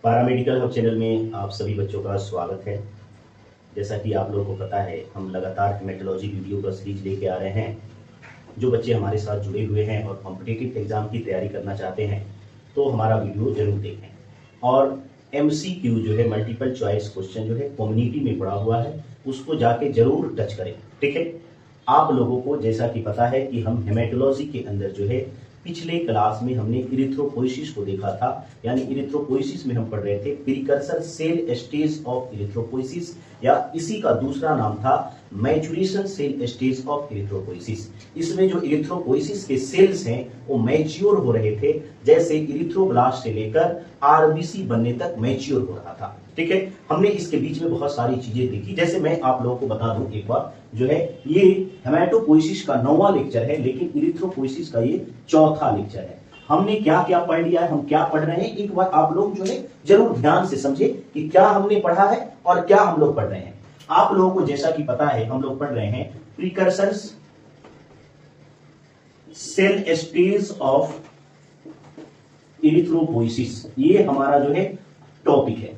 Paramedical hub channel में आप सभी बच्चों का स्वागत है। जैसा कि आप लोगों को पता है, हम लगातार हेमेटोलॉजी वीडियो का सीरीज लेके आ रहे हैं। जो बच्चे हमारे साथ जुड़े हुए हैं और कॉम्पिटिटिव एग्जाम की तैयारी करना चाहते हैं तो हमारा वीडियो जरूर देखें। और MCQ जो है, मल्टीपल चॉइस क्वेश्चन जो है कम्युनिटी में पड़ा हुआ है, उसको जाके जरूर टच करें। ठीक है, आप लोगों को जैसा कि पता है कि हम हेमेटोलॉजी के अंदर जो है पिछले क्लास में हमने इरिथ्रोपोइसिस को देखा था। यानी इरिथ्रोपोइसिस में हम पढ़ रहे थे precursor cell stage of erythropoiesis, या इसी का दूसरा नाम था maturation cell stage of erythropoiesis. इसमें जो इरिथ्रोपोइसिस के सेल्स हैं वो मैच्योर हो रहे थे, जैसे इरिथ्रोब्लास्ट से लेकर आरबीसी बनने तक मैच्योर हो रहा था। ठीक है, हमने इसके बीच में बहुत सारी चीजें देखी। जैसे मैं आप लोगों को बता दूं एक बार, जो है ये हेमेटोपोइसिस का 9वां लेक्चर है, लेकिन इरिथ्रोपोइसिस का ये 4था लेक्चर है। हमने क्या क्या पढ़ लिया है, हम क्या पढ़ रहे हैं, एक बार आप लोग जो है जरूर ध्यान से समझे कि क्या हमने पढ़ा है और क्या हम लोग पढ़ रहे हैं। आप लोगों को जैसा कि पता है, हम लोग पढ़ रहे हैं precursors cell stage of erythropoiesis, ये हमारा जो है टॉपिक है।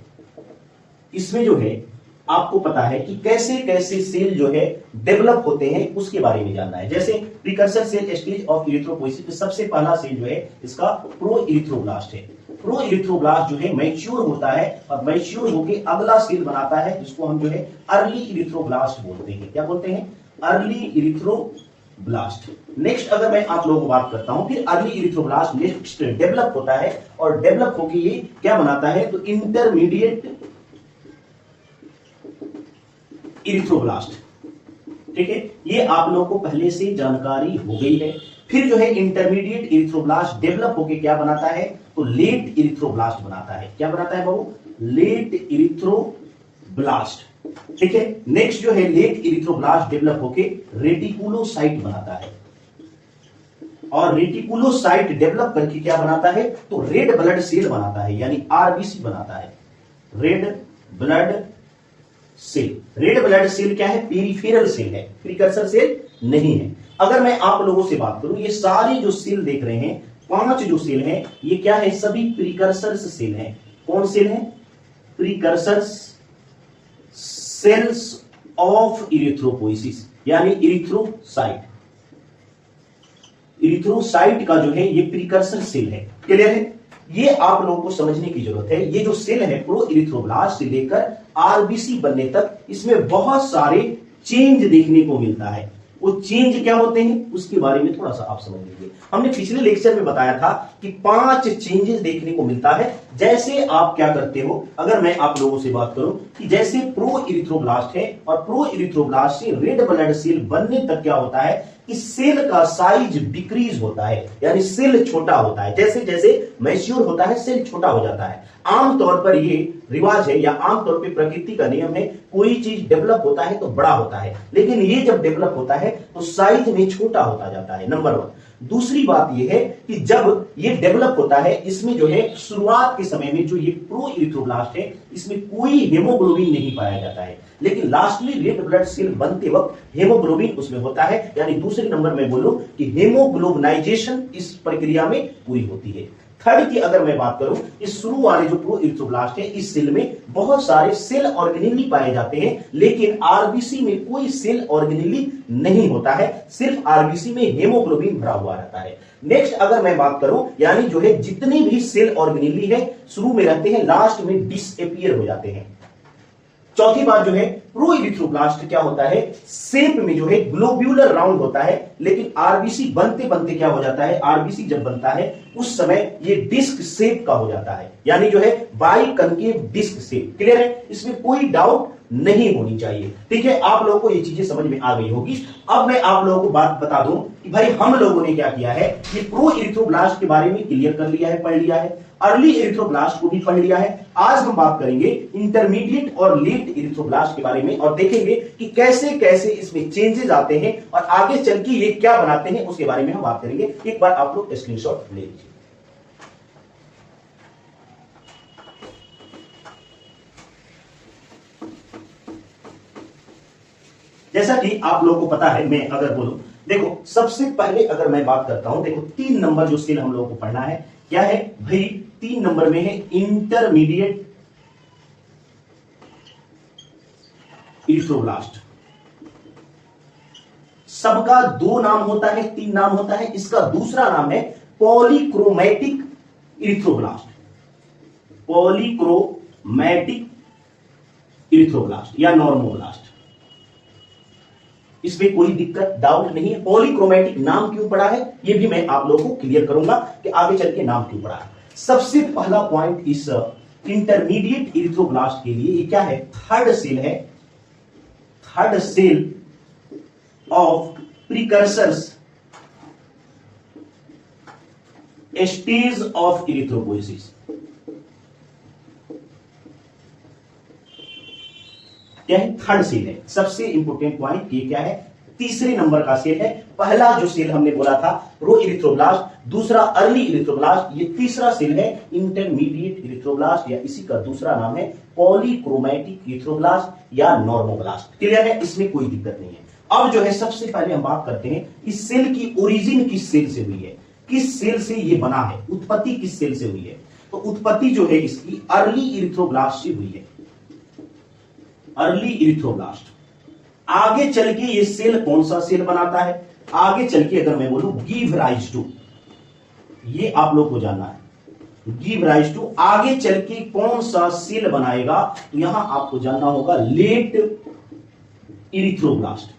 इसमें जो है आपको पता है कि कैसे कैसे सेल जो है डेवलप होते हैं, उसके बारे में जानना है। जैसे precursor cell stage of erythropoiesis में सबसे पहला सेल जो है इसका प्रो इरिथ्रोब्लास्ट है। प्रो इरिथ्रोब्लास्ट जो है मैच्योर होता है और मैच्योर होकर अगला सेल बनाता है, जिसको हम जो है अर्ली इरिथ्रोब्लास्ट बोलते हैं। क्या बोलते हैं? Early erythroblast. नेक्स्ट अगर मैं आप लोगों को बात करता हूं, फिर अर्ली इरिथ्रोब्लास्ट नेक्स्ट डेवलप होता है और डेवलप होकर ये क्या बनाता है, तो इंटरमीडिएट इरिथ्रोब्लास्ट। ठीक है, ये आप लोगों को पहले से जानकारी हो गई है। फिर जो है इंटरमीडिएट इरिथ्रोब्लास्ट डेवलप होकर क्या बनाता है, तो लेट इरिथ्रोब्लास्ट बनाता है। क्या बनाता है बाबू? Late erythroblast. ठीक है, नेक्स्ट जो है लेट इरिथ्रोब्लास्ट डेवलप होकर रेटिकुलोसाइट बनाता है, और रेटिकुलोसाइट डेवलप करके क्या बनाता है, तो रेड ब्लड सेल बनाता है, यानी आरबीसी बनाता है। Red blood cell. Red blood cell क्या है? पेरिफेरल सेल है, प्रीकर्सर सेल नहीं है। अगर मैं आप लोगों से बात करूं, ये सारे जो सेल देख रहे हैं, 5 जो सेल हैं, ये क्या है? सभी प्रीकर्सर्स सेल हैं। कौन सेल है? प्रीकर्सर्स सेल्स ऑफ इरिथ्रोपोइसिस, यानी इरिथ्रोसाइट। इरिथ्रोसाइट का जो है ये प्रीकर्सर सेल है। क्लियर है? ये आप लोगों को समझने की जरूरत है। ये जो सेल है प्रो इरिथ्रोब्लास्ट से लेकर आरबीसी बनने तक, इसमें बहुत सारे चेंज देखने को मिलता है। वो चेंज क्या होते हैं उसके बारे में थोड़ा सा आप समझ लीजिए। हमने पिछले लेक्चर में बताया था कि 5 चेंजेस देखने को मिलता है। जैसे आप क्या करते हो, अगर मैं आप लोगों से बात करूं कि जैसे प्रो इरिथ्रोब्लास्ट है और प्रो इरिथ्रोब्लास्ट से रेड ब्लड सेल बनने तक क्या होता है, इस सेल का साइज डिक्रीज होता है, यानी सेल छोटा होता है। जैसे जैसे मैच्योर होता है सेल छोटा हो जाता है। आमतौर पर ये रिवाज है या आमतौर पर प्रकृति का नियम है, कोई चीज डेवलप होता है तो बड़ा होता है, लेकिन ये जब डेवलप होता है तो साइज में छोटा होता जाता है। नंबर 1। दूसरी बात यह है कि जब ये डेवलप होता है, इसमें जो है शुरुआत के समय में जो ये प्रो इरिथ्रोब्लास्ट है, इसमें कोई हेमोग्लोबिन नहीं पाया जाता है, लेकिन लास्टली रेड ब्लड सेल बनते वक्त हेमोग्लोबिन उसमें होता है। यानी दूसरे नंबर में बोलूं कि हेमोग्लोबिनाइजेशन इस प्रक्रिया में पूरी होती है। थर्ड की अगर मैं बात करूं, इस शुरू वाले जो प्रो इरिथ्रोब्लास्ट है, इस सेल में बहुत सारे सेल ऑर्गेनेली पाए जाते हैं, लेकिन आरबीसी में कोई सेल ऑर्गेनेली नहीं होता है, सिर्फ आरबीसी में हेमोग्लोबिन भरा हुआ रहता है। नेक्स्ट अगर मैं बात करूं, यानी जो है जितने भी सेल ऑर्गेनेली है शुरू में रहते हैं, लास्ट में डिसअपीयर हो जाते हैं। चौथी बात जो है, प्रो इरिथ्रोब्लास्ट क्या होता है, शेप में जो है ग्लोब्यूलर राउंड होता है, लेकिन आरबीसी बनते बनते क्या हो जाता है, आरबीसी जब बनता है उस समय ये डिस्क शेप का हो जाता है, यानी जो है बाइकनकेव डिस्क शेप। क्लियर है? इसमें कोई डाउट नहीं होनी चाहिए। ठीक है, आप लोगों को ये चीजें समझ में आ गई होगी। अब मैं आप लोगों को बात बता दूं कि भाई हम लोगों ने क्या किया है, कि प्रो इरिथ्रोब्लास्ट के बारे में क्लियर कर लिया है, पढ़ लिया है, अर्ली इरिथ्रोब्लास्ट को भी पढ़ लिया है। आज हम बात करेंगे इंटरमीडिएट और लेट इरिथ्रोब्लास्ट के बारे में, और देखेंगे कि कैसे कैसे इसमें चेंजेस आते हैं और आगे चल के ये क्या बनाते हैं उसके बारे में हम बात करेंगे। एक बार आप लोग स्क्रीनशॉट ले लीजिए। जैसा कि आप लोगों को पता है, मैं अगर बोलूं, देखो सबसे पहले अगर मैं बात करता हूं, देखो 3 नंबर जो सेल हम लोगों को पढ़ना है क्या है भाई, 3 नंबर में है इंटरमीडिएट इरिथ्रोब्लास्ट। सबका 2 नाम होता है, 3 नाम होता है। इसका दूसरा नाम है पॉलीक्रोमैटिक इरिथ्रोब्लास्ट, पॉलीक्रोमैटिक इरिथ्रोब्लास्ट या नॉर्मोब्लास्ट। इसमें कोई दिक्कत डाउट नहीं है। पॉलीक्रोमैटिक नाम क्यों पड़ा है यह भी मैं आप लोगों को क्लियर करूंगा कि आगे चल के नाम क्यों पड़ा है। सबसे पहला पॉइंट इस इंटरमीडिएट इरिथ्रोब्लास्ट के लिए ये क्या है, थर्ड सेल है, third cell of precursors stage of erythropoiesis. क्या है, थर्ड सेल है। सबसे इंपोर्टेंट पॉइंट ये क्या है, तीसरे नंबर का सेल है। पहला जो सेल हमने बोला था प्रो इरिथ्रोब्लास्ट, दूसरा अर्ली इरिथ्रोब्लास्ट, ये तीसरा सेल है इंटरमीडिएट इरिथ्रोब्लास्ट या इसी का दूसरा नाम है पॉलीक्रोमैटिक इरिथ्रोब्लास्ट या नॉर्मोब्लास्ट। क्लियर है, इसमें कोई दिक्कत नहीं है। अब जो है सबसे पहले हम बात करते हैं इस सेल की ओरिजिन किस सेल से हुई है, किस सेल से ये बना है, उत्पत्ति किस सेल से हुई है। तो उत्पत्ति जो है इसकी अर्ली इरिथ्रोब्लास्ट से हुई है, अर्ली इरिथ्रोब्लास्ट। आगे चल के ये सेल कौन सा सेल बनाता है, आगे चल के अगर मैं बोलूं गिव राइज टू, ये आप लोग को जानना है, गिव राइज टू आगे चल के कौन सा सेल बनाएगा, तो यहां आपको जानना होगा लेट इरिथ्रोब्लास्ट।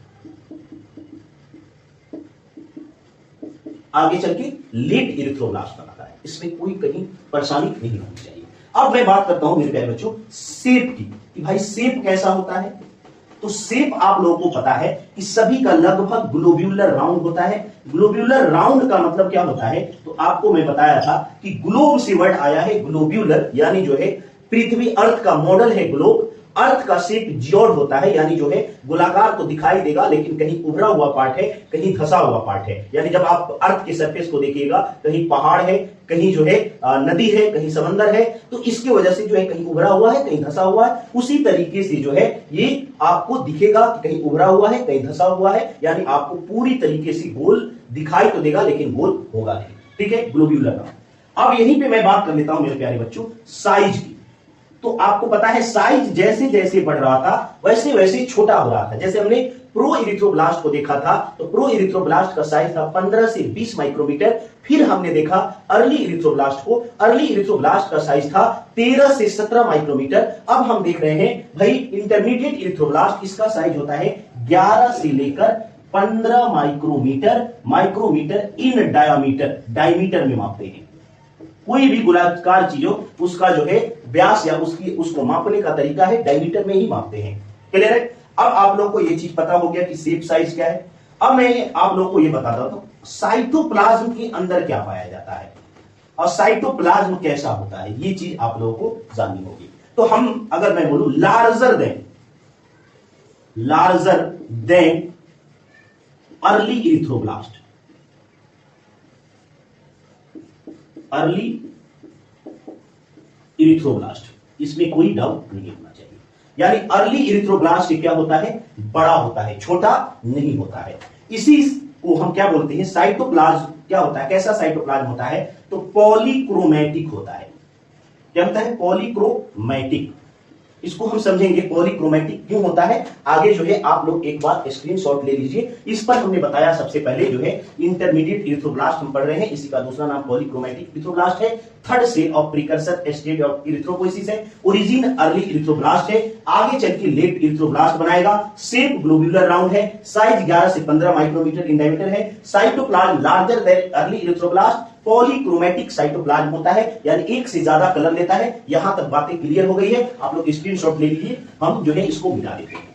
आगे चल के लेट इरिथ्रोब्लास्ट बनाता है, इसमें कोई कहीं परेशानी नहीं होनी चाहिए। अब मैं बात करता हूं मेरे प्यारे बच्चों शेप की, कि भाई शेप कैसा होता है। तो शेप आप लोगों को पता है कि सभी का लगभग ग्लोब्यूलर राउंड होता है। ग्लोब्यूलर राउंड का मतलब क्या होता है, तो आपको मैं बताया था कि ग्लोब से वर्ड आया है ग्लोब्यूलर, यानी जो है पृथ्वी अर्थ का मॉडल है ग्लोब। अर्थ का शेप जियोड होता है, यानी जो है गोलाकार तो दिखाई देगा लेकिन कहीं उभरा हुआ पार्ट है, कहीं धसा हुआ पार्ट है। यानी जब आप अर्थ के सरफेस को देखिएगा, कहीं पहाड़ है, कहीं जो है नदी है, कहीं समंदर है, तो इसकी वजह से जो है कहीं उभरा हुआ है, कहीं धसा हुआ है। उसी तरीके से जो है ये आपको दिखेगा कि कहीं उभरा हुआ है, कहीं धसा हुआ है, यानी आपको पूरी तरीके से गोल दिखाई तो देगा लेकिन गोल होगा नहीं। ठीक है, ग्लोब्यूलर। अब यहीं पे मैं बात कर लेता हूं मेरे प्यारे बच्चों साइज की। तो आपको पता है साइज जैसे जैसे बढ़ रहा था वैसे वैसे छोटा हो रहा था। जैसे हमने प्रो इरिथ्रोब्लास्ट को देखा था, तो प्रो इरिथ्रोब्लास्ट का साइज था 15 से 20 माइक्रोमीटर। फिर हमने देखा अर्ली इरिथ्रोब्लास्ट को, अर्ली इरिथ्रोब्लास्ट का साइज था 13 से 17 माइक्रोमीटर। अब हम देख रहे हैं भाई इंटरमीडिएट इरिथ्रोब्लास्ट, इसका साइज होता है 11 से लेकर 15 माइक्रोमीटर, माइक्रोमीटर इन डायामीटर, डायमीटर में मापते हैं। कोई भी गोलाकार चीज हो उसका जो है व्यास या उसको मापने का तरीका है डायमीटर में ही मापते हैं। क्लियर है। अब आप लोग को यह चीज पता हो गया कि शेप साइज क्या है। अब मैं आप लोग को यह बताता हूं साइटोप्लाज्म के अंदर क्या पाया जाता है और साइटोप्लाज्म कैसा होता है, ये चीज आप लोगों को जाननी होगी। तो हम अगर मैं बोलूं larger than early erythroblast, early erythroblast, इसमें कोई डाउट नहीं होना चाहिए। यानी अर्ली इरिथ्रोब्लास्ट क्या होता है, बड़ा होता है, छोटा नहीं होता है। इसी को हम क्या बोलते हैं, साइटोप्लाज्म क्या होता है, कैसा साइटोप्लाज्म होता है, तो पॉलीक्रोमैटिक होता है। क्या होता है, पॉलीक्रोमैटिक। इसको हम समझेंगे पॉलीक्रोमैटिक क्यों होता है। आगे जो है आप लोग एक बार स्क्रीनशॉट ले लीजिए। इस पर हमने बताया सबसे पहले जो है इंटरमीडिएट इरिथ्रोब्लास्ट हम पढ़ रहे हैं, इसी का दूसरा नाम पॉलीक्रोमैटिक इरिथ्रोब्लास्ट है। Third cell of precursor stage of erythropoiesis है। ओरिजिन अर्ली इरिथ्रोब्लास्ट है, आगे चल के लेट इरिथ्रोब्लास्ट बनाएगा। शेप ग्लोब्यूलर राउंड है, साइज 11 से 15 माइक्रोमीटर इन डायमीटर है। Cytoplasm larger than early erythroblast, polychromatic cytoplasm होता है, यानी एक से ज्यादा कलर लेता है। यहां तक बातें क्लियर हो गई है, आप लोग स्क्रीनशॉट ले लीजिए, हम जो है इसको मिटा देते हैं।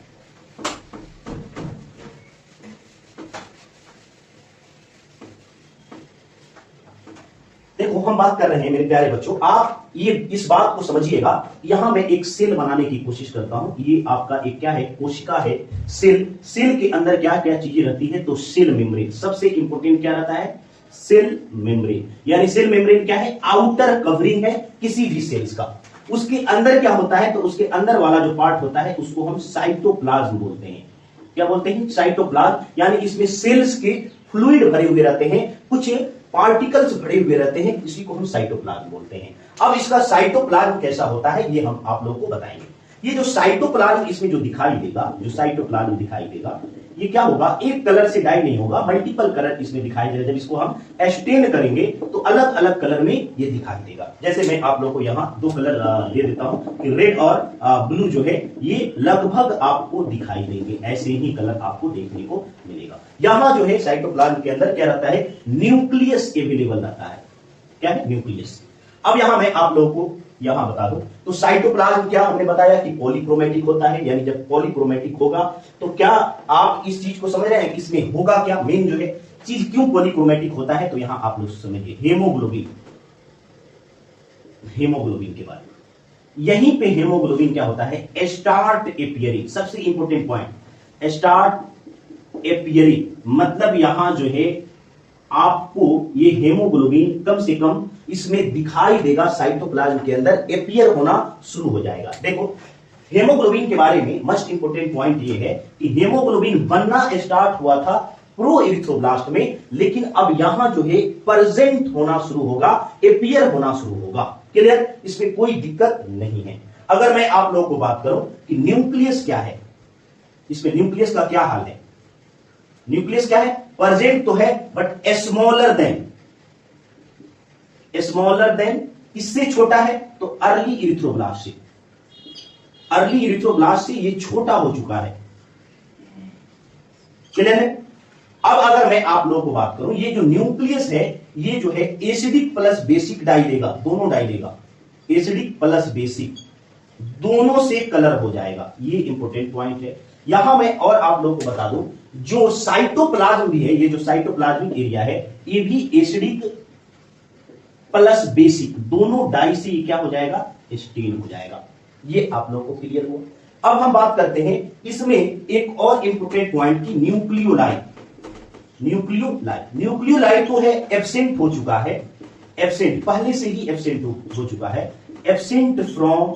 देखो हम बात कर रहे हैं मेरे प्यारे बच्चों, आप ये इस बात को समझिएगा। यहां मैं एक सेल बनाने की कोशिश करता हूं। ये आपका एक क्या है, कोशिका है, सेल। सेल के अंदर क्या क्या चीजें रहती है, तो सेल मेम्ब्रेन सबसे इंपोर्टेंट क्या रहता है, सेल मेम्ब्रेन। यानी सेल मेम्ब्रेन क्या है, आउटर कवरिंग है किसी भी सेल्स का। उसके अंदर क्या होता है, तो उसके अंदर वाला जो पार्ट होता है उसको हम साइटोप्लाज्म बोलते हैं। क्या बोलते हैं, साइटोप्लाज्म। यानी इसमें सेल्स के फ्लूइड भरे हुए रहते हैं, कुछ पार्टिकल्स भरे हुए रहते हैं, इसी को हम साइटोप्लाज्म बोलते हैं। अब इसका साइटोप्लाज्म कैसा होता है ये हम आप लोगों को बताएंगे। ये जो साइटोप्लाज्म इसमें जो दिखाई देगा, जो साइटोप्लाज्म दिखाई देगा, ये क्या होगा, एक कलर से डाई नहीं होगा, मल्टीपल कलर इसमें दिखाई देगा। जब इसको हम स्टेन करेंगे तो अलग अलग कलर में ये दिखाई देगा। जैसे मैं आप लोगों को यहाँ दो कलर दे देता हूं कि रेड और ब्लू जो है ये लगभग आपको दिखाई देंगे, ऐसे ही कलर आपको देखने को मिलेगा। यहां जो है साइटोप्लाज्म के अंदर क्या रहता है, न्यूक्लियस अवेलेबल रहता है। क्या है, न्यूक्लियस। अब यहां मैं आप लोगों को यहां बता दूं तो साइटोप्लाज्म क्या हमने बताया कि पॉलीक्रोमेटिक होता है, यानी जब पॉलीक्रोमेटिक होगा तो क्या आप इस चीज को समझ रहे हैं कि इसमें होगा क्या, मेन जो है चीज क्यों पॉलीक्रोमेटिक होता है, तो यहां आप लोग समझिए हेमोग्लोबिन, हेमोग्लोबिन के बारे में। यहीं पे हेमोग्लोबिन क्या होता है, स्टार्ट अपीयरिंग, सबसे इंपॉर्टेंट पॉइंट, स्टार्ट अपीयरिंग मतलब यहां जो है आपको ये हेमोग्लोबिन कम से कम इसमें दिखाई देगा, साइटोप्लाज्म के अंदर अपीयर होना शुरू हो जाएगा। देखो हेमोग्लोबिन के बारे में मोस्ट इंपोर्टेंट पॉइंट ये है कि हेमोग्लोबिन बनना स्टार्ट हुआ था प्रो इरिथ्रोब्लास्ट में, लेकिन अब यहां जो है प्रेजेंट होना शुरू होगा, अपीयर होना शुरू होगा। क्लियर, इसमें कोई दिक्कत नहीं है। अगर मैं आप लोगों को बात करूं कि न्यूक्लियस क्या है, इसमें न्यूक्लियस का क्या हाल है, न्यूक्लियस क्या है, प्रेजेंट तो है बट स्मॉलर देन, इससे छोटा है तो अर्ली इरिथ्रोब्लास्ट से, अर्ली इरिथ्रोब्लास्ट से ये छोटा हो चुका है। क्लियर है। अब अगर मैं आप लोगों को बात करूं, ये जो न्यूक्लियस है ये जो है एसिडिक प्लस बेसिक डाई देगा, दोनों डाई देगा, एसिडिक प्लस बेसिक दोनों से कलर हो जाएगा। ये इंपॉर्टेंट पॉइंट है। यहां मैं और आप लोगों को बता दूं, जो साइटोप्लाज्म भी है, ये जो साइटोप्लाज्मिक एरिया है ये भी एसिडिक प्लस बेसिक दोनों डाई से क्या हो जाएगा, स्टेन हो जाएगा। ये आप लोगों को क्लियर हुआ। अब हम बात करते हैं इसमें एक और इंपोर्टेंट पॉइंट की, न्यूक्लियोलाइट। न्यूक्लियोलाइट तो है एब्सेंट हो चुका है, एब्सेंट पहले से ही एब्सेंट हो चुका है, absent from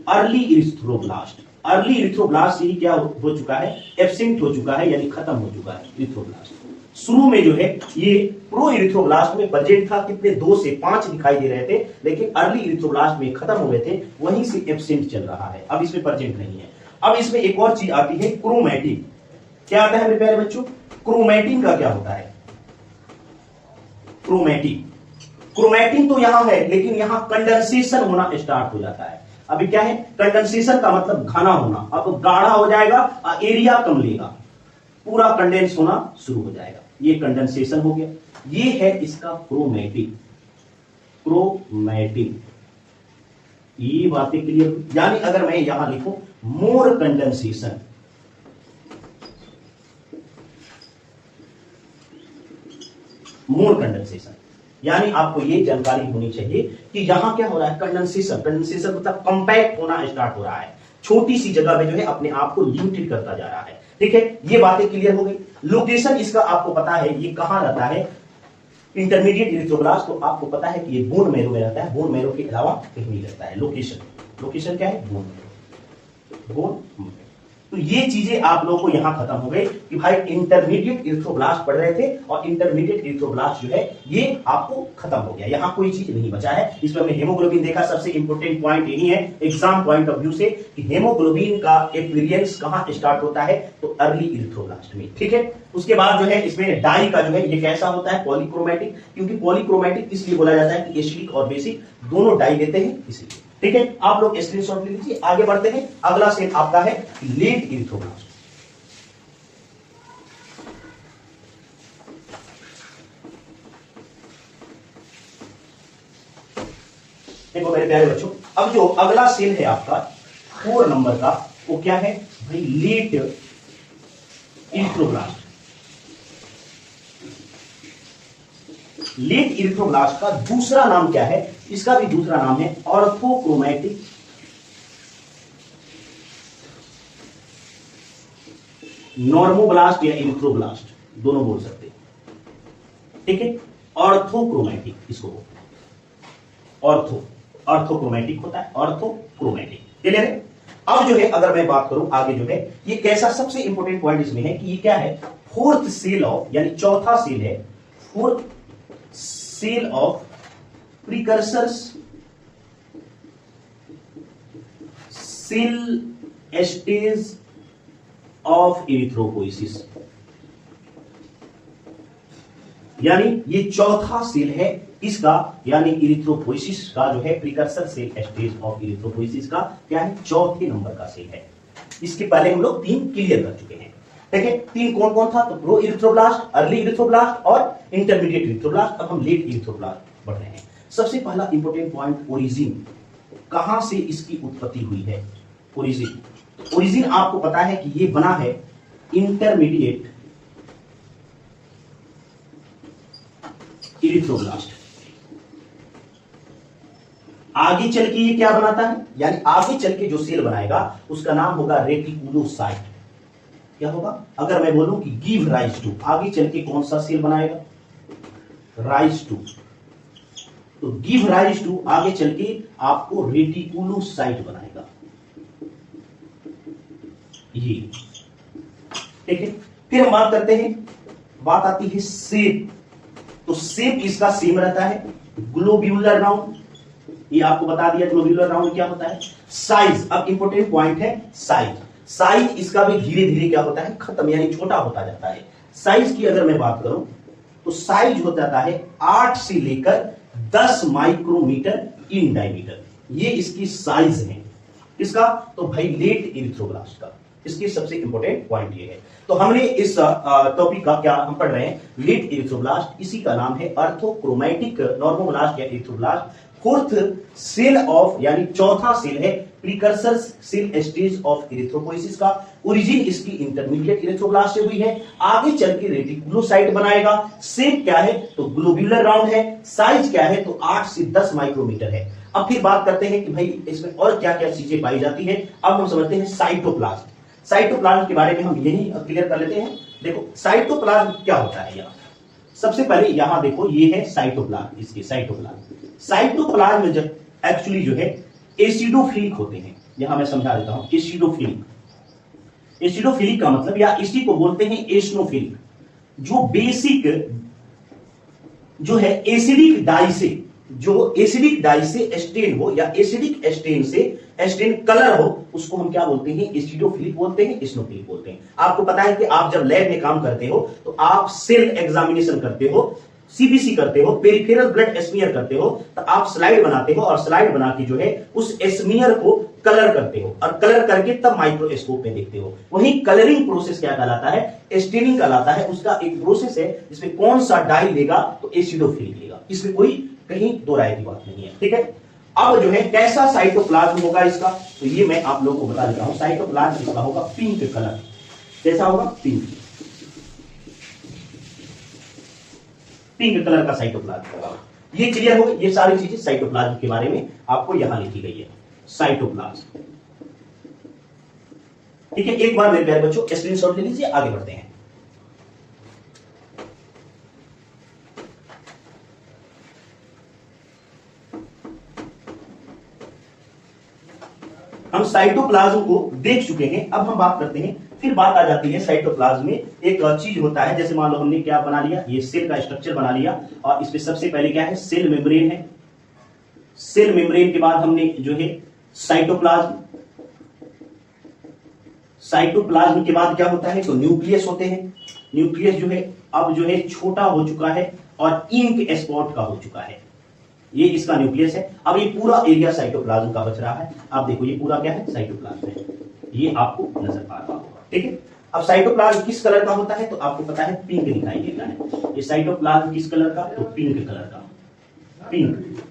early erythroblast. Early erythroblast से ही क्या हो चुका है, एब्सेंट हो चुका है, यानी खत्म हो चुका है इरिथ्रोब्लास्ट। शुरू में जो है ये प्रो इरिथ्रोब्लास्ट में प्रेजेंट था, कितने 2 से 5 दिखाई दे रहे थे, लेकिन अर्ली इरिथ्रोब्लास्ट में खत्म हो गए थे, वहीं से एब्सेंट चल रहा है, अब इसमें प्रेजेंट नहीं है। अब इसमें एक और चीज आती है क्रोमैटिन। क्या आता है मेरे प्यारे बच्चों, क्रोमैटिन का क्या होता है, क्रोमैटिन तो यहां है, लेकिन यहां कंडेंसेशन होना स्टार्ट हो जाता है। अभी क्या है, कंडेंसेशन का मतलब घना होना, अब गाढ़ा हो जाएगा, एरिया कम लेगा, पूरा कंडेंस होना शुरू हो जाएगा, ये कंडेंसेशन हो गया। ये है इसका क्रोमैटिन, ये बातें क्लियर हुई। यानी अगर मैं यहां लिखूं मोर कंडेंसेशन, यानी आपको ये जानकारी होनी चाहिए कि यहां क्या हो रहा है, कंडेंसेशन मतलब कंपैक्ट होना स्टार्ट हो रहा है, छोटी सी जगह में जो है अपने आप को लिमिटेड करता जा रहा है। ठीक है, ये बातें क्लियर हो गई। लोकेशन इसका आपको पता है, ये कहां रहता है, इंटरमीडिएट इरिथ्रोब्लास्ट, तो आपको पता है कि ये बोन मैरो में रहता है, बोन मैरो के अलावा कहीं नहीं रहता है। लोकेशन क्या है, बोन मैरो। तो ये चीजें आप लोगों को यहां खत्म हो गई कि भाई इंटरमीडिएट इरिथ्रोब्लास्ट पढ़ रहे थे और इंटरमीडिएट इरिथ्रोब्लास्ट जो है ये आपको खत्म हो गया, यहां कोई चीज नहीं बचा है। इसमें हमने हेमोग्लोबिन देखा, सबसे इंपॉर्टेंट पॉइंट यही है एग्जाम पॉइंट ऑफ व्यू से कि हेमोग्लोबिन का अपीयरेंस कहां स्टार्ट होता है, तो अर्ली इरिथ्रोब्लास्ट में। ठीक है, उसके बाद जो है इसमें डाई का जो है ये कैसा होता है, पॉलीक्रोमैटिक, क्योंकि पॉलीक्रोमैटिक इसलिए बोला जाता है कि एसिडिक और बेसिक दोनों डाई देते हैं इसलिए। ठीक है, आप लोग स्क्रीनशॉट ले लीजिए। आगे बढ़ते हैं, अगला सेल आपका है लेट इरिथ्रोब्लास्ट। देखो मेरे प्यारे बच्चों, अब जो अगला सेल है आपका 4 नंबर का, वो क्या है भाई, लेट इरिथ्रोब्लास्ट। लेट इरिथ्रोब्लास्ट का दूसरा नाम क्या है, इसका भी दूसरा नाम है ऑर्थोक्रोमैटिक नॉर्मोब्लास्ट या इरिथ्रोब्लास्ट, दोनों बोल सकते हैं। ठीक है, ऑर्थोक्रोमैटिक इसको बोलते हैं, ऑर्थोक्रोमैटिक होता है, ऑर्थोक्रोमैटिक। क्लियर है। अब जो है अगर मैं बात करूं आगे जो है ये कैसा, सबसे इंपॉर्टेंट पॉइंट इसमें है कि ये क्या है, फोर्थ सेल ऑफ, यानी चौथा सेल है, fourth cell of precursors cell stage of erythropoiesis, यानी ये चौथा सेल है इसका, यानी इरिथ्रोपोइसिस का जो है precursor cell stage of erythropoiesis का क्या है, चौथे नंबर का सेल है। इसके पहले हम लोग 3 क्लियर कर चुके हैं। ठीक है, 3 कौन कौन था, तो प्रो इरिथ्रोब्लास्ट, अर्ली इरिथ्रोब्लास्ट और इंटरमीडिएट इरिथ्रोब्लास्ट। अब हम लेट इरिथ्रोब्लास्ट बढ़ रहे हैं। सबसे पहला इंपॉर्टेंट पॉइंट, ओरिजिन, कहां से इसकी उत्पत्ति हुई है। ओरिजिन आपको पता है कि ये बना है इंटरमीडिएट इरिथ्रोब्लास्ट। आगे चल के ये क्या बनाता है, यानी आगे चल के जो सेल बनाएगा उसका नाम होगा रेटिकुलोसाइट। क्या होगा, अगर मैं बोलूं कि गिव राइज टू, आगे चल के कौन सा सेल बनाएगा, राइज टू, तो गिव राइज टू आगे चल के आपको रेटिकुलोसाइट बनाएगा ये। ठीक है, फिर हम बात करते हैं, बात आती है शेप। तो शेप इसका सेम रहता है, ग्लोब्यूलर राउंड, ये आपको बता दिया ग्लोब्यूलर राउंड क्या होता है। साइज, अब इंपॉर्टेंट पॉइंट है साइज। साइज इसका भी धीरे धीरे क्या होता है, खत्म, यानी छोटा होता जाता है। साइज की अगर मैं बात करूं तो साइज हो जाता है 8 से लेकर 10 माइक्रोमीटर इन डायमीटर, ये इसकी साइज है। इसका तो भाई लेट इरिथ्रोब्लास्ट का, इसकी सबसे इंपॉर्टेंट पॉइंट ये है। तो हमने इस टॉपिक का क्या हम पढ़ रहे हैं, लेट इरिथ्रोब्लास्ट, इसी का नाम है अर्थोक्रोमैटिक नॉर्मोब्लास्ट या इरिथ्रोब्लास्ट। फोर्थ सेल ऑफ, यानी चौथा सेल है precursor cell stage of erythropoiesis का। ओरिजिन इसकी इंटरमीडिएट इरिथ्रोब्लास्ट से हुई है, आगे चल के रेटिकुलोसाइट बनाएगा। शेप क्या है, तो ग्लोब्यूलर राउंड है। साइज क्या है, तो 8 से 10 माइक्रोमीटर है। अब फिर बात करते हैं कि भाई इसमें और क्या क्या चीजें पाई जाती है। अब हम समझते हैं साइटोप्लाज्म। साइटोप्लाज्म के बारे में हम यही क्लियर कर लेते हैं। देखो साइटोप्लाज्म क्या होता है, यहाँ सबसे पहले यहां देखो, ये है साइटोप्लाज्म, इसके साइटोप्लाज्म। साइटोप्लाज्म जब एक्चुअली जो है एसिडोफिलिक होते हैं, यहां मैं समझा देता हूं, एसिडोफिलिक। एसिडोफिलिक का मतलब, या इसी को बोलते हैं एसिनोफिलिक, जो बेसिक जो है एसिडिक डाई से, जो एसिडिक डाई से स्टेन हो या एसिडिक स्टेन से स्टेन कलर हो, उसको हम क्या बोलते हैं, एसिडोफिलिक बोलते हैं, एसिनोफिलिक बोलते हैं। आपको पता है कि आप जब लैब में काम करते हो तो आप सेल एग्जामिनेशन करते हो, सीबीसी करते हो, पेरिफेरल ब्लड स्मीयर करते हो, तो आप स्लाइड बनाते हो और स्लाइड बना के जो है उस स्मीयर को कलर करते हो और कलर करके तब माइक्रोस्कोप में देखते हो। वही कलरिंग प्रोसेस क्या कहलाता है, स्टेनिंग कहलाता है। उसका एक प्रोसेस है जिसमें कौन सा डाई लेगा, तो एसिडोफिलिक लेगा, इसमें कोई कहीं दो राय की बात नहीं है। ठीक है, अब जो है कैसा साइटोप्लाज्म होगा इसका, तो ये मैं आप लोगों को बता देता हूं। साइटोप्लाज्म इसका होगा पिंक कलर, कैसा होगा, पिंक, पिंक कलर का साइटोप्लाज्म होगा। ये क्लियर हो गई, ये सारी चीजें साइटोप्लाज्म के बारे में आपको यहां लिखी गई है, साइटोप्लाज्म। ठीक है, एक बार मेरे प्यारे बच्चों स्क्रीनशॉट ले लीजिए, आगे बढ़ते हैं। हम साइटोप्लाज्म को देख चुके हैं, अब हम बात करते हैं, फिर बात आ जाती है साइटोप्लाज्म में एक चीज होता है, जैसे मान लो हमने क्या बना लिया, ये सेल का स्ट्रक्चर बना लिया और इसमें सबसे पहले क्या है, सेल मेम्ब्रेन है। सेल मेम्ब्रेन के बाद हमने जो है साइटोप्लाज्म, साइटोप्लाज्म के बाद क्या होता है, तो न्यूक्लियस होते हैं। न्यूक्लियस जो है अब जो है छोटा हो चुका है और इंक स्पॉट का हो चुका है, ये इसका न्यूक्लियस है। अब ये पूरा एरिया साइटोप्लाज्म का बच रहा है। आप देखो ये पूरा क्या है, साइटोप्लाज्म है, ये आपको नजर आ रहा होगा। ठीक है, अब साइटोप्लाज्म किस कलर का होता है, तो आपको पता है पिंक दिखाई देता है। ये साइटोप्लाज्म किस कलर का, तो पिंक कलर का, पिंक।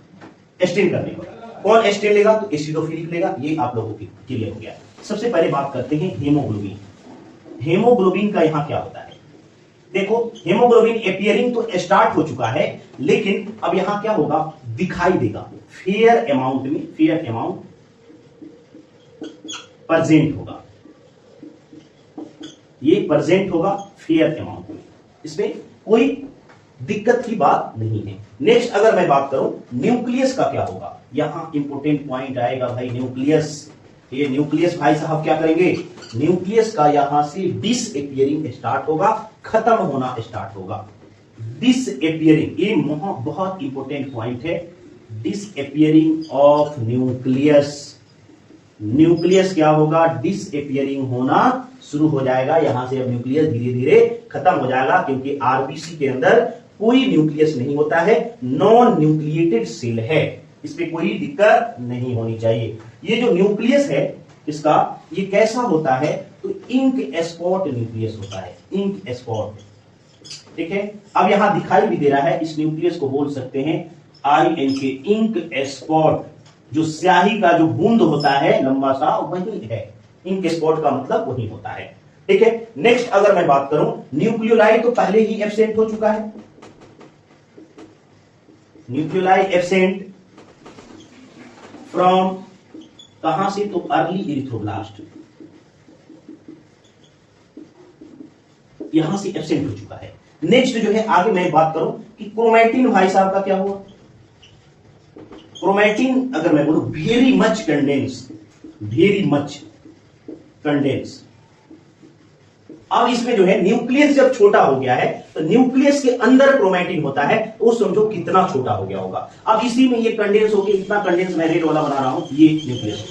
स्टेन करने का कौन स्टेन लेगा, तो एसिडोफिलिक लेगा, ये आप लोगों की क्लियर हो गया। सबसे पहले बात करते हैं हेमोग्लोबिन। हेमोग्लोबिन का यहां क्या होता है, देखो हेमोग्लोबिन एपियरिंग तो स्टार्ट हो चुका है, लेकिन अब यहां क्या होगा, दिखाई देगा फेयर अमाउंट में, फेयर अमाउंट प्रेजेंट होगा, ये प्रेजेंट होगा फेयर अमाउंट में, इसमें कोई दिक्कत की बात नहीं है। नेक्स्ट अगर मैं बात करूं न्यूक्लियस का क्या होगा, यहां इंपोर्टेंट पॉइंट आएगा भाई, न्यूक्लियस। ये न्यूक्लियस भाई साहब क्या करेंगे, न्यूक्लियस का यहां से डिसअपियरिंग स्टार्ट होगा, खत्म होना स्टार्ट होगा। डिसअपियरिंग, ये बहुत इंपॉर्टेंट पॉइंट है, डिसअपियरिंग ऑफ न्यूक्लियस। न्यूक्लियस क्या होगा, डिसअपियरिंग होना शुरू हो जाएगा। यहां से अब न्यूक्लियस धीरे धीरे खत्म हो जाएगा, क्योंकि आरबीसी के अंदर कोई न्यूक्लियस नहीं होता है, नॉन न्यूक्लिएटेड सेल है, इसमें कोई दिक्कत नहीं होनी चाहिए। ये जो न्यूक्लियस है इसका, ये कैसा होता है, तो इंक स्पॉट न्यूक्लियस होता है, इंक स्पॉट। ठीक है, अब यहां दिखाई भी दे रहा है, इस न्यूक्लियस को बोल सकते हैं INK, इंक स्पॉट। जो स्याही का जो बूंद होता है लंबा सा, वही है, इंक स्पॉट का मतलब वही होता है। ठीक है, नेक्स्ट अगर मैं बात करूं, न्यूक्लियोलाई तो पहले ही एब्सेंट हो चुका है, न्यूक्लियोलाई एब्सेंट फ्रॉम कहां से, तो अर्ली इरिथ्रोब्लास्ट, यहां से एब्सेंट हो चुका है। नेक्स्ट जो है, आगे मैं बात करूं कि क्रोमैटिन भाई साहब का क्या हुआ। क्रोमैटिन अगर मैं बोलूं very much condense, very much condense. अब इसमें जो है न्यूक्लियस जब छोटा हो गया है, तो न्यूक्लियस के अंदर क्रोमैटिन होता है, तो समझो कितना छोटा हो गया होगा। अब इसी में ये कंडेंस होकर इतना कंडेंस मैं रेड वाला बना रहा हूं, ये न्यूक्लियस,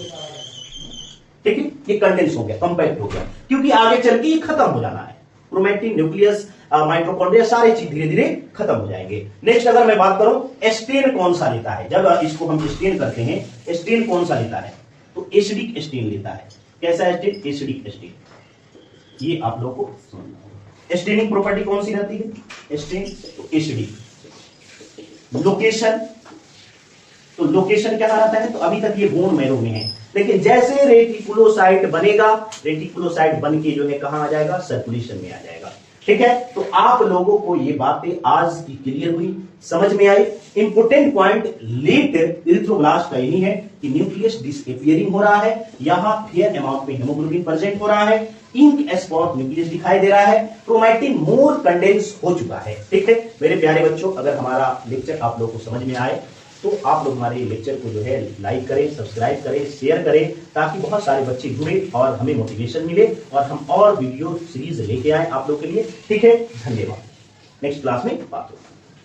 ठीक है, ये कंडेंस हो गया, कंपैक्ट हो गया, क्योंकि आगे चल के ये खत्म हो जाना है। क्रोमैटिन, न्यूक्लियस, माइटोकॉन्ड्रिया, सारी चीज धीरे धीरे खत्म हो जाएंगे। नेक्स्ट अगर मैं बात करूं, स्टेन कौन सा लेता है, जब इसको हम स्टेन करते हैं, स्टेन कौन सा लेता है, तो एसिडिक स्टेन लेता है। कैसा स्टेन, एसिडिक स्टेन, ये आप लोगों को समझना होगा। स्टेनिंग प्रॉपर्टी कौन सी रहती है, स्टेन, तो एसिडिक। लोकेशन, तो लोकेशन क्या रहता है, तो अभी तक ये बोन मैरो में है, लेकिन जैसे रेटिकुलोसाइट बनेगा, रेटिकुलोसाइट बन के जो है कहां आ जाएगा, सर्कुलेशन में आ जाएगा। ठीक है, तो आप लोगों को ये बातें आज की क्लियर हुई, समझ में आई। इंपोर्टेंट पॉइंट लेट इरिथ्रोब्लास्ट का यही है कि न्यूक्लियस डिसअपियरिंग हो रहा है, यहां फेयर अमाउंट में हेमोग्लोबिन प्रेजेंट हो रहा है, इंक स्पॉट न्यूक्लियस दिखाई दे रहा है, क्रोमैटिन मोर कंडेंस हो चुका है। ठीक है मेरे प्यारे बच्चों, अगर हमारा लेक्चर आप लोगों को समझ में आए तो आप लोग हमारे लेक्चर को जो है लाइक करें, सब्सक्राइब करें, शेयर करें, ताकि बहुत सारे बच्चे जुड़े और हमें मोटिवेशन मिले और हम और वीडियो सीरीज लेके आए आप लोग के लिए। ठीक है, धन्यवाद। नेक्स्ट क्लास में बात होगी।